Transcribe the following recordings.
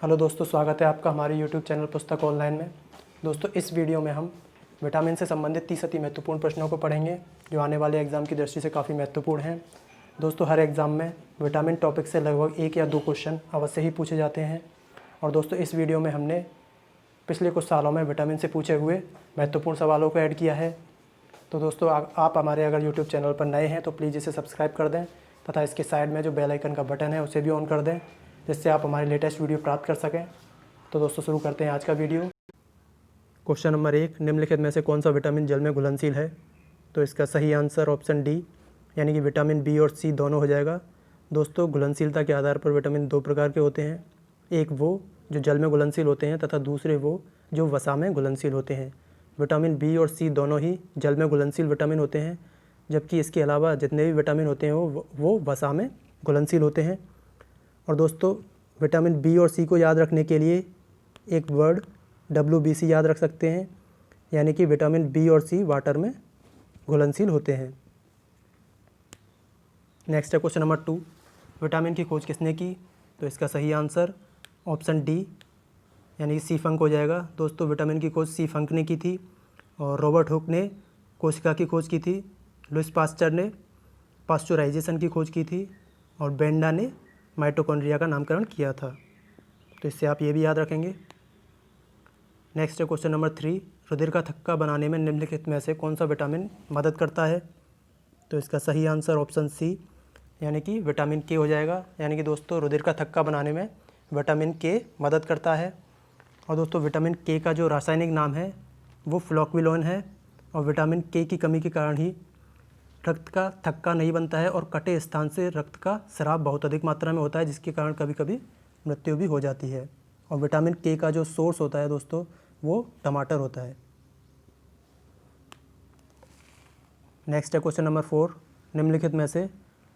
Hello दोस्तों, स्वागत है आपका हमारे यूट्यूब चैनल पुस्तक ऑनलाइन में। दोस्तों, इस वीडियो में हम विटामिन से संबंधित 30 अति महत्वपूर्ण प्रश्नों को पढ़ेंगे जो आने वाले एग्ज़ाम की दृष्टि से काफ़ी महत्वपूर्ण हैं। दोस्तों, हर एग्ज़ाम में विटामिन टॉपिक से लगभग 1 या 2 क्वेश्चन अवश्य ही पूछे जाते हैं। और दोस्तों, इस वीडियो में हमने पिछले कुछ सालों में विटामिन से पूछे हुए महत्वपूर्ण सवालों को ऐड किया है। तो दोस्तों, आप हमारे अगर यूट्यूब चैनल पर नए हैं तो प्लीज़ इसे सब्सक्राइब कर दें तथा इसके साइड में जो बेल आइकन का बटन है उसे भी ऑन कर दें, जिससे आप हमारे लेटेस्ट वीडियो प्राप्त कर सकें। तो दोस्तों, शुरू करते हैं आज का वीडियो। क्वेश्चन नंबर 1, निम्नलिखित में से कौन सा विटामिन जल में घुलनशील है? तो इसका सही आंसर ऑप्शन डी यानी कि विटामिन बी और सी दोनों हो जाएगा। दोस्तों, घुलनशीलता के आधार पर विटामिन 2 प्रकार के होते हैं। एक वो जो जल में घुलनशील होते हैं तथा दूसरे वो जो वसा में घुलनशील होते हैं। विटामिन बी और सी दोनों ही जल में घुलनशील विटामिन होते हैं, जबकि इसके अलावा जितने भी विटामिन होते हैं वो वसा में घुलनशील होते हैं। और दोस्तों, विटामिन बी और सी को याद रखने के लिए एक वर्ड WBC याद रख सकते हैं, यानी कि विटामिन बी और सी वाटर में घुलनशील होते हैं। नेक्स्ट है क्वेश्चन नंबर 2, विटामिन की खोज किसने की? तो इसका सही आंसर ऑप्शन डी यानी कि सी फंक हो जाएगा। दोस्तों, विटामिन की खोज सी फंक ने की थी और रॉबर्ट हुक ने कोशिका की खोज की थी। लुइस पास्चर ने पास्चुराइजेशन की खोज की थी और बेंडा ने माइटोकॉन्ड्रिया का नामकरण किया था। तो इससे आप ये भी याद रखेंगे। नेक्स्ट है क्वेश्चन नंबर 3, रुधिर का थक्का बनाने में निम्नलिखित में से कौन सा विटामिन मदद करता है? तो इसका सही आंसर ऑप्शन सी यानी कि विटामिन के हो जाएगा। यानी कि दोस्तों, रुधिर का थक्का बनाने में विटामिन के मदद करता है। और दोस्तों, विटामिन के का जो रासायनिक नाम है वो फ्लोक्विलोन है और विटामिन के की कमी के कारण ही रक्त का थक्का नहीं बनता है और कटे स्थान से रक्त का स्राव बहुत अधिक मात्रा में होता है, जिसके कारण कभी कभी मृत्यु भी हो जाती है। और विटामिन के का जो सोर्स होता है दोस्तों वो टमाटर होता है। नेक्स्ट है क्वेश्चन नंबर 4, निम्नलिखित में से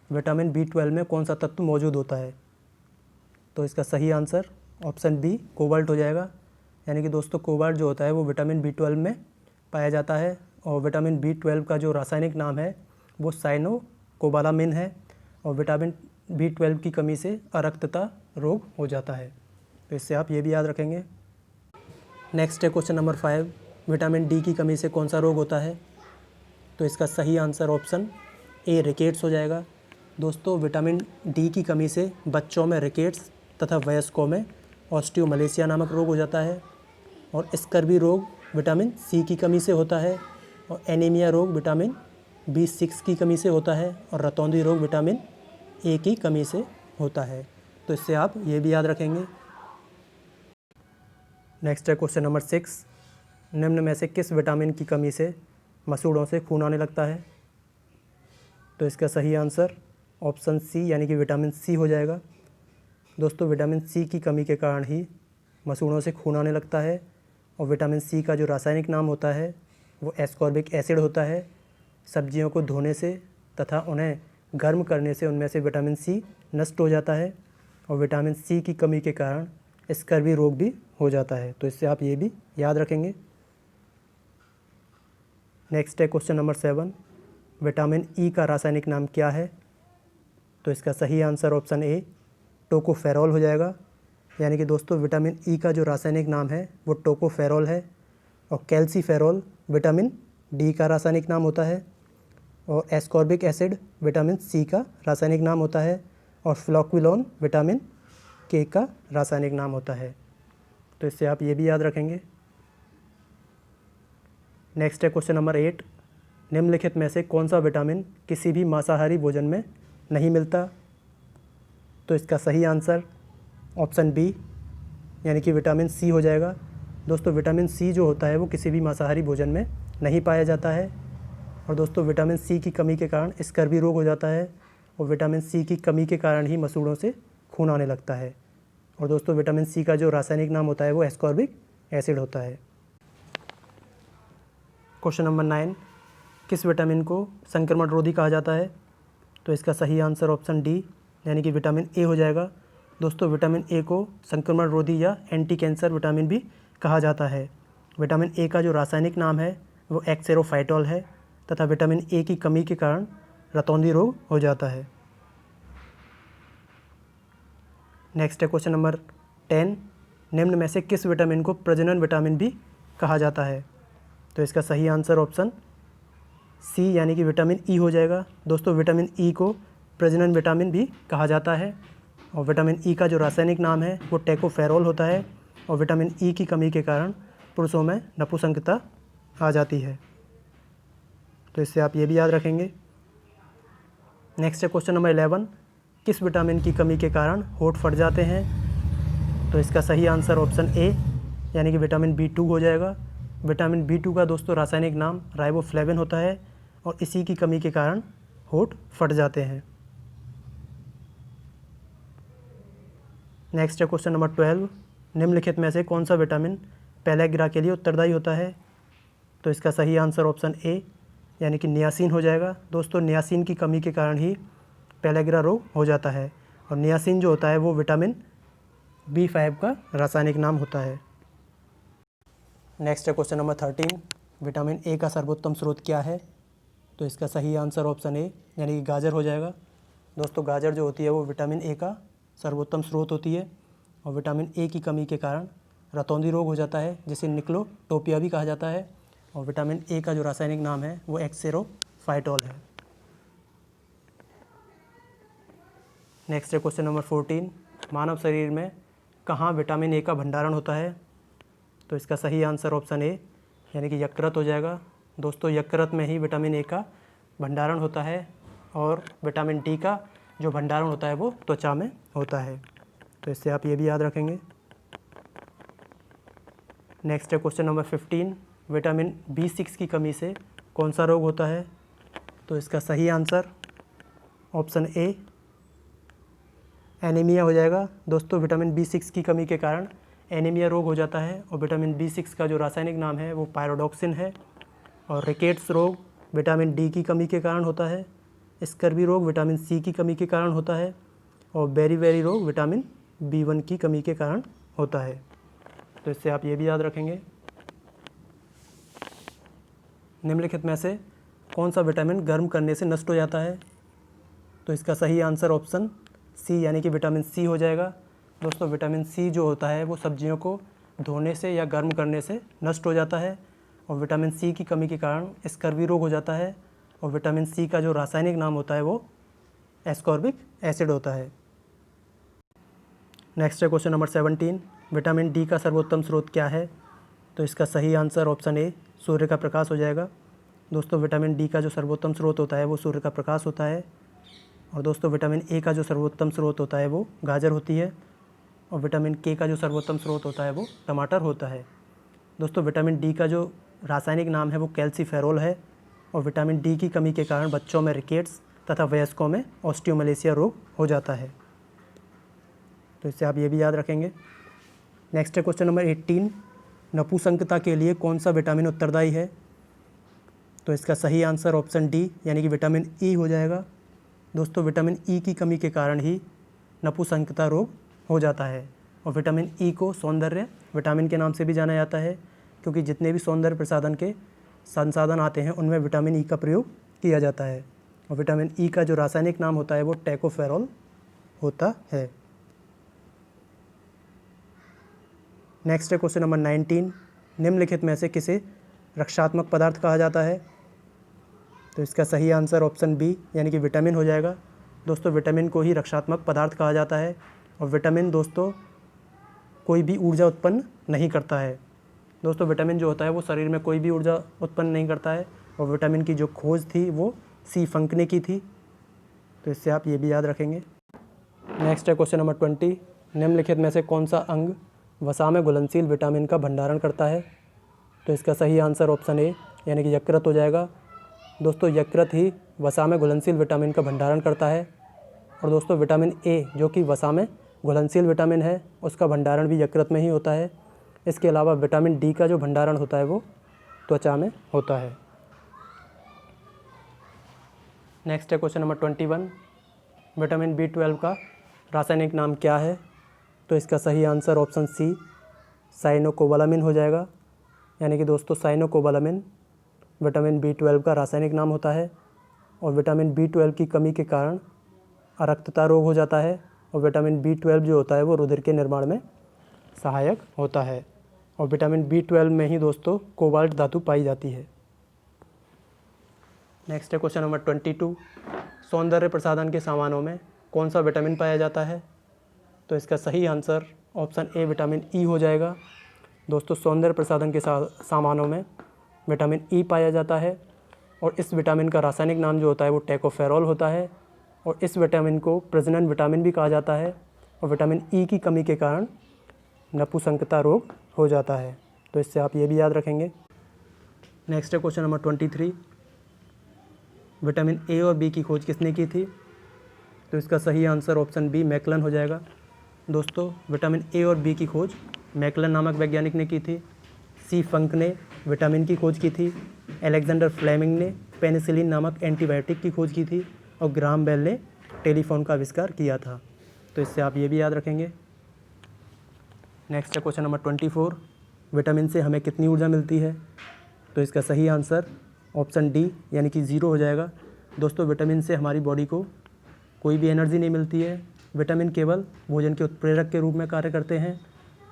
विटामिन B12 में कौन सा तत्व मौजूद होता है? तो इसका सही आंसर ऑप्शन बी कोबाल्ट हो जाएगा। यानी कि दोस्तों, कोबाल्ट जो होता है वो विटामिन B12 में पाया जाता है और विटामिन B12 का जो रासायनिक नाम है वो साइनोकोबालामिन है और विटामिन B12 की कमी से अरक्तता रोग हो जाता है। तो इससे आप ये भी याद रखेंगे। नेक्स्ट है क्वेश्चन नंबर 5, विटामिन डी की कमी से कौन सा रोग होता है? तो इसका सही आंसर ऑप्शन ए रिकेट्स हो जाएगा। दोस्तों, विटामिन डी की कमी से बच्चों में रिकेट्स तथा वयस्कों में ऑस्टियोमलेशिया नामक रोग हो जाता है। और स्कर्वी रोग विटामिन सी की कमी से होता है और एनीमिया रोग विटामिन B6 की कमी से होता है और रतौंधी रोग विटामिन ए की कमी से होता है। तो इससे आप ये भी याद रखेंगे। नेक्स्ट है क्वेश्चन नंबर 6, निम्न में से किस विटामिन की कमी से मसूड़ों से खून आने लगता है? तो इसका सही आंसर ऑप्शन सी यानी कि विटामिन सी हो जाएगा। दोस्तों, विटामिन सी की कमी के कारण ही मसूड़ों से खून आने लगता है और विटामिन सी का जो रासायनिक नाम होता है वो एस्कॉर्बिक एसिड होता है। सब्जियों को धोने से तथा उन्हें गर्म करने से उनमें से विटामिन सी नष्ट हो जाता है और विटामिन सी की कमी के कारण स्कर्वी रोग भी हो जाता है। तो इससे आप ये भी याद रखेंगे। नेक्स्ट है क्वेश्चन नंबर 7, विटामिन ई का रासायनिक नाम क्या है? तो इसका सही आंसर ऑप्शन ए टोकोफेरॉल हो जाएगा। यानी कि दोस्तों, विटामिन ई का जो रासायनिक नाम है वो टोकोफेरॉल है और कैल्सीफेरॉल विटामिन डी का रासायनिक नाम होता है और एस्कॉर्बिक एसिड विटामिन सी का रासायनिक नाम होता है और फ्लोक्विलोन विटामिन के का रासायनिक नाम होता है। तो इससे आप ये भी याद रखेंगे। नेक्स्ट है क्वेश्चन नंबर 8, निम्नलिखित में से कौन सा विटामिन किसी भी मांसाहारी भोजन में नहीं मिलता? तो इसका सही आंसर ऑप्शन बी यानी कि विटामिन सी हो जाएगा। दोस्तों, विटामिन सी जो होता है वो किसी भी मांसाहारी भोजन में नहीं पाया जाता है और दोस्तों, विटामिन सी की कमी के कारण स्कर्वी रोग हो जाता है और विटामिन सी की कमी के कारण ही मसूड़ों से खून आने लगता है। और दोस्तों, विटामिन सी का जो रासायनिक नाम होता है वो एस्कॉर्बिक एसिड होता है। क्वेश्चन नंबर 9, किस विटामिन को संक्रमण रोधी कहा जाता है? तो इसका सही आंसर ऑप्शन डी यानी कि विटामिन ए हो जाएगा। दोस्तों, विटामिन ए को संक्रमण रोधी या एंटी कैंसर विटामिन भी कहा जाता है। विटामिन ए का जो रासायनिक नाम है वो एक्सेरोफाइटोल है तथा विटामिन ए की कमी के कारण रतौंधी रोग हो जाता है। नेक्स्ट है क्वेश्चन नंबर 10, निम्न में से किस विटामिन को प्रजनन विटामिन भी कहा जाता है? तो इसका सही आंसर ऑप्शन सी यानी कि विटामिन ई हो जाएगा। दोस्तों विटामिन ई को प्रजनन विटामिन भी कहा जाता है और विटामिन ई का जो रासायनिक नाम है वो टोकोफेरोल होता है और विटामिन ई की कमी के कारण पुरुषों में नपुंसकता आ जाती है। तो इससे आप ये भी याद रखेंगे। नेक्स्ट है क्वेश्चन नंबर 11, किस विटामिन की कमी के कारण होंठ फट जाते हैं? तो इसका सही आंसर ऑप्शन ए यानी कि विटामिन B2 हो जाएगा। विटामिन B2 का दोस्तों रासायनिक नाम राइबोफ्लेविन होता है और इसी की कमी के कारण होंठ फट जाते हैं। नेक्स्ट है क्वेश्चन नंबर 12, निम्नलिखित में से कौन सा विटामिन पेलेग्रा के लिए उत्तरदायी होता है? तो इसका सही आंसर ऑप्शन ए यानी कि नियासिन हो जाएगा। दोस्तों नियासिन की कमी के कारण ही पेलेग्रा रोग हो जाता है और नियासिन जो होता है वो विटामिन B5 का रासायनिक नाम होता है। नेक्स्ट है क्वेश्चन नंबर 13, विटामिन ए का सर्वोत्तम स्रोत क्या है? तो इसका सही आंसर ऑप्शन ए यानी कि गाजर हो जाएगा। दोस्तों गाजर जो होती है वो विटामिन ए का सर्वोत्तम स्रोत होती है और विटामिन ए की कमी के कारण रतौंधी रोग हो जाता है जिसे निक्लोटोपिया भी कहा जाता है और विटामिन ए का जो रासायनिक नाम है वो एक्सेरोफाइटोल है। नेक्स्ट है क्वेश्चन नंबर 14, मानव शरीर में कहाँ विटामिन ए का भंडारण होता है? तो इसका सही आंसर ऑप्शन ए यानी कि यकृत हो जाएगा। दोस्तों यकृत में ही विटामिन ए का भंडारण होता है और विटामिन डी का जो भंडारण होता है वो त्वचा में होता है। तो इससे आप ये भी याद रखेंगे। नेक्स्ट है क्वेश्चन नंबर 15, विटामिन B6 की कमी से कौन सा रोग होता है? तो इसका सही आंसर ऑप्शन ए एनीमिया हो जाएगा। दोस्तों विटामिन B6 की कमी के कारण एनीमिया रोग हो जाता है और विटामिन B6 का जो रासायनिक नाम है वो पायरोडॉक्सिन है और रिकेट्स रोग विटामिन डी की कमी के कारण होता है। स्कर्वी रोग विटामिन सी की कमी के कारण होता है और बेरीबेरी रोग विटामिन B1 की कमी के कारण होता है। तो इससे आप ये भी याद रखेंगे। निम्नलिखित में से कौन सा विटामिन गर्म करने से नष्ट हो जाता है? तो इसका सही आंसर ऑप्शन सी यानी कि विटामिन सी हो जाएगा। दोस्तों विटामिन सी जो होता है वो सब्जियों को धोने से या गर्म करने से नष्ट हो जाता है और विटामिन सी की कमी के कारण स्कर्वी रोग हो जाता है और विटामिन सी का जो रासायनिक नाम होता है वो एस्कॉर्बिक एसिड होता है। नेक्स्ट है क्वेश्चन नंबर 17, विटामिन डी का सर्वोत्तम स्रोत क्या है? तो इसका सही आंसर ऑप्शन ए सूर्य का प्रकाश हो जाएगा। दोस्तों विटामिन डी का जो सर्वोत्तम स्रोत होता है वो सूर्य का प्रकाश होता है और दोस्तों विटामिन ए का जो सर्वोत्तम स्रोत होता है वो गाजर होती है और विटामिन के का जो सर्वोत्तम स्रोत होता है वो टमाटर होता है। दोस्तों विटामिन डी का जो रासायनिक नाम है वो कैल्सीफेरोल है और विटामिन डी की कमी के कारण बच्चों में रिकेट्स तथा वयस्कों में ऑस्टियोमलेशिया रोग हो जाता है। तो इससे आप ये भी याद रखेंगे। नेक्स्ट है क्वेश्चन नंबर 18, नपुंसकता के लिए कौन सा विटामिन उत्तरदायी है? तो इसका सही आंसर ऑप्शन डी यानी कि विटामिन ई हो जाएगा। दोस्तों विटामिन ई की कमी के कारण ही नपुंसकता रोग हो जाता है और विटामिन ई को सौंदर्य विटामिन के नाम से भी जाना जाता है क्योंकि जितने भी सौंदर्य प्रसाधन के संसाधन आते हैं उनमें विटामिन ई का प्रयोग किया जाता है और विटामिन ई का जो रासायनिक नाम होता है वो टोकोफेरोल होता है। नेक्स्ट है क्वेश्चन नंबर 19, निम्नलिखित में से किसे रक्षात्मक पदार्थ कहा जाता है? तो इसका सही आंसर ऑप्शन बी यानी कि विटामिन हो जाएगा। दोस्तों विटामिन को ही रक्षात्मक पदार्थ कहा जाता है और विटामिन दोस्तों कोई भी ऊर्जा उत्पन्न नहीं करता है। दोस्तों विटामिन जो होता है वो शरीर में कोई भी ऊर्जा उत्पन्न नहीं करता है और विटामिन की जो खोज थी वो सी फंकने की थी। तो इससे आप ये भी याद रखेंगे। नेक्स्ट है क्वेश्चन नंबर 20, निम्नलिखित में से कौन सा अंग वसा में घुलनशील विटामिन का भंडारण करता है? तो इसका सही आंसर ऑप्शन ए यानी कि यकृत हो जाएगा। दोस्तों यकृत ही वसा में घुलनशील विटामिन का भंडारण करता है और दोस्तों विटामिन ए जो कि वसा में घुलनशील विटामिन है उसका भंडारण भी यकृत में ही होता है। इसके अलावा विटामिन डी का जो भंडारण होता है वो त्वचा में होता है। नेक्स्ट है क्वेश्चन नंबर 21, विटामिन B12 का रासायनिक नाम क्या है? तो इसका सही आंसर ऑप्शन सी साइनोकोबालामिन हो जाएगा। यानी कि दोस्तों साइनोकोबालामिन विटामिन B12 का रासायनिक नाम होता है और विटामिन B12 की कमी के कारण अरक्तता रोग हो जाता है और विटामिन B12 जो होता है वो रुधिर के निर्माण में सहायक होता है। और विटामिन B12 में ही दोस्तों कोबाल्ट धातु पाई जाती है। नेक्स्ट है क्वेश्चन नंबर 22। सौंदर्य प्रसाधन के सामानों में कौन सा विटामिन पाया जाता है? तो इसका सही answer option A vitamin E हो जाएगा। दोस्तों सौंदर्य प्रसाधन के सामानों में विटामिन ई पाया जाता है और इस विटामिन का रासायनिक नाम जो होता है वो टोकोफेरॉल होता है और इस विटामिन को प्रजनन विटामिन भी कहा जाता है और विटामिन ई की कमी के कारण नपुंसकता रोग हो जाता है। तो इससे आप ये भी याद रखेंगे। नेक्स्ट है क्वेश्चन नंबर 23। विटामिन ए और बी की खोज किसने की थी? तो इसका सही आंसर ऑप्शन बी मैकलन हो जाएगा। दोस्तों विटामिन ए और बी की खोज मैकलन नामक वैज्ञानिक ने की थी। सी फंक ने विटामिन की खोज की थी। अलेक्जेंडर फ्लेमिंग ने पेनिसिलिन नामक एंटीबायोटिक की खोज की थी और ग्राहम बेल ने टेलीफोन का आविष्कार किया था। तो इससे आप ये भी याद रखेंगे। नेक्स्ट है क्वेश्चन नंबर 24। विटामिन से हमें कितनी ऊर्जा मिलती है? तो इसका सही आंसर ऑप्शन डी यानी कि 0 हो जाएगा। दोस्तों विटामिन से हमारी बॉडी को कोई भी एनर्जी नहीं मिलती है। विटामिन केवल भोजन के उत्प्रेरक के रूप में कार्य करते हैं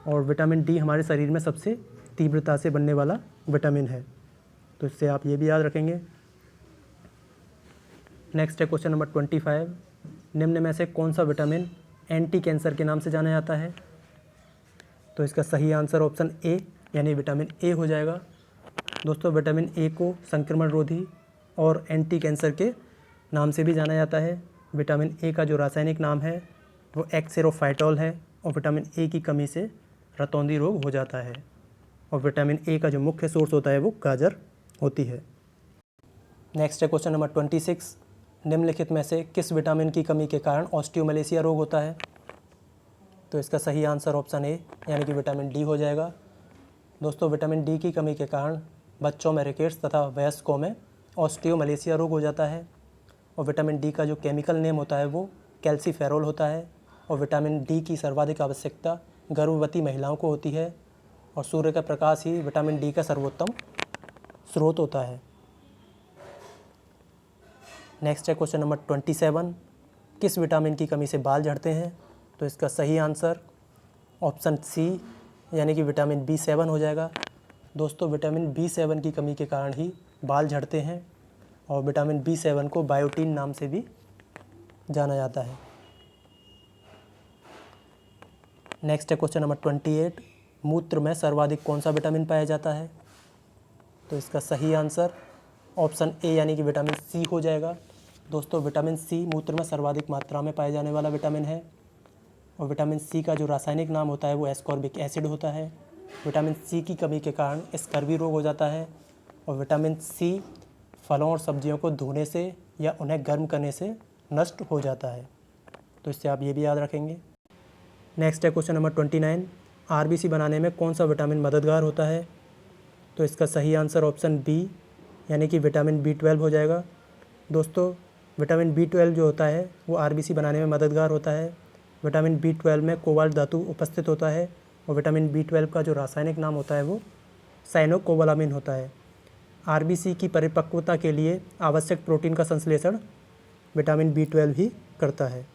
और विटामिन डी हमारे शरीर में सबसे तीव्रता से बनने वाला विटामिन है। तो इससे आप ये भी याद रखेंगे। नेक्स्ट है क्वेश्चन नंबर 25। निम्न में से कौन सा विटामिन एंटी कैंसर के नाम से जाना जाता है? तो इसका सही आंसर ऑप्शन ए यानी विटामिन ए हो जाएगा। दोस्तों विटामिन ए को संक्रमण रोधी और एंटी कैंसर के नाम से भी जाना जाता है। विटामिन ए का जो रासायनिक नाम है वो एक्सेरोफाइटॉल है और विटामिन ए की कमी से रतौंधी रोग हो जाता है और विटामिन ए का जो मुख्य सोर्स होता है वो गाजर होती है। नेक्स्ट है क्वेश्चन नंबर 26। निम्नलिखित में से किस विटामिन की कमी के कारण ऑस्टियोमलेशिया रोग होता है? तो इसका सही आंसर ऑप्शन ए यानी कि विटामिन डी हो जाएगा। दोस्तों विटामिन डी की कमी के कारण बच्चों में रिकेट्स तथा वयस्कों में ऑस्टियोमलेशिया रोग हो जाता है और विटामिन डी का जो केमिकल नेम होता है वो कैल्सीफेरॉल होता है और विटामिन डी की सर्वाधिक आवश्यकता गर्भवती महिलाओं को होती है और सूर्य का प्रकाश ही विटामिन डी का सर्वोत्तम स्रोत होता है। नेक्स्ट है क्वेश्चन नंबर 27। किस विटामिन की कमी से बाल झड़ते हैं? तो इसका सही आंसर ऑप्शन सी यानी कि विटामिन B7 हो जाएगा। दोस्तों विटामिन B7 की कमी के कारण ही बाल झड़ते हैं और विटामिन B7 को बायोटीन नाम से भी जाना जाता है। नेक्स्ट है क्वेश्चन नंबर 28। मूत्र में सर्वाधिक कौन सा विटामिन पाया जाता है? तो इसका सही आंसर ऑप्शन ए यानी कि विटामिन सी हो जाएगा। दोस्तों विटामिन सी मूत्र में सर्वाधिक मात्रा में पाया जाने वाला विटामिन है और विटामिन सी का जो रासायनिक नाम होता है वो एस्कॉर्बिक एसिड होता है। विटामिन सी की कमी के कारण स्कर्वी रोग हो जाता है और विटामिन सी फलों और सब्जियों को धोने से या उन्हें गर्म करने से नष्ट हो जाता है। तो इससे आप ये भी याद रखेंगे। नेक्स्ट है क्वेश्चन नंबर 29। आरबीसी बनाने में कौन सा विटामिन मददगार होता है? तो इसका सही आंसर ऑप्शन बी यानी कि विटामिन B12 हो जाएगा। दोस्तों विटामिन B12 जो होता है वो आरबीसी बनाने में मददगार होता है। विटामिन B12 में कोबाल्ट धातु उपस्थित होता है और विटामिन B12 का जो रासायनिक नाम होता है वो साइनोकोबालामिन होता है। आरबीसी की परिपक्वता के लिए आवश्यक प्रोटीन का संश्लेषण विटामिन B12 ही करता है।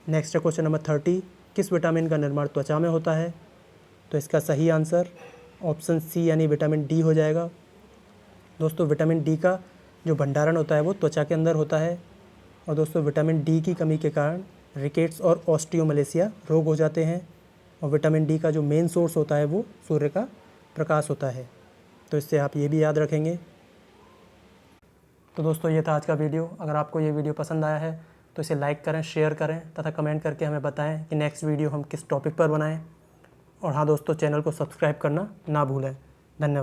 नेक्स्ट है क्वेश्चन नंबर 30। किस विटामिन का निर्माण त्वचा में होता है? तो इसका सही आंसर ऑप्शन सी यानी विटामिन डी हो जाएगा। दोस्तों विटामिन डी का जो भंडारण होता है वो त्वचा के अंदर होता है और दोस्तों विटामिन डी की कमी के कारण रिकेट्स और ऑस्टियोमलेशिया रोग हो जाते हैं और विटामिन डी का जो मेन सोर्स होता है वो सूर्य का प्रकाश होता है। तो इससे आप ये भी याद रखेंगे। तो दोस्तों ये था आज का वीडियो। अगर आपको ये वीडियो पसंद आया है तो इसे लाइक करें, शेयर करें तथा कमेंट करके हमें बताएं कि नेक्स्ट वीडियो हम किस टॉपिक पर बनाएं। और हाँ दोस्तों, चैनल को सब्सक्राइब करना ना भूलें। धन्यवाद।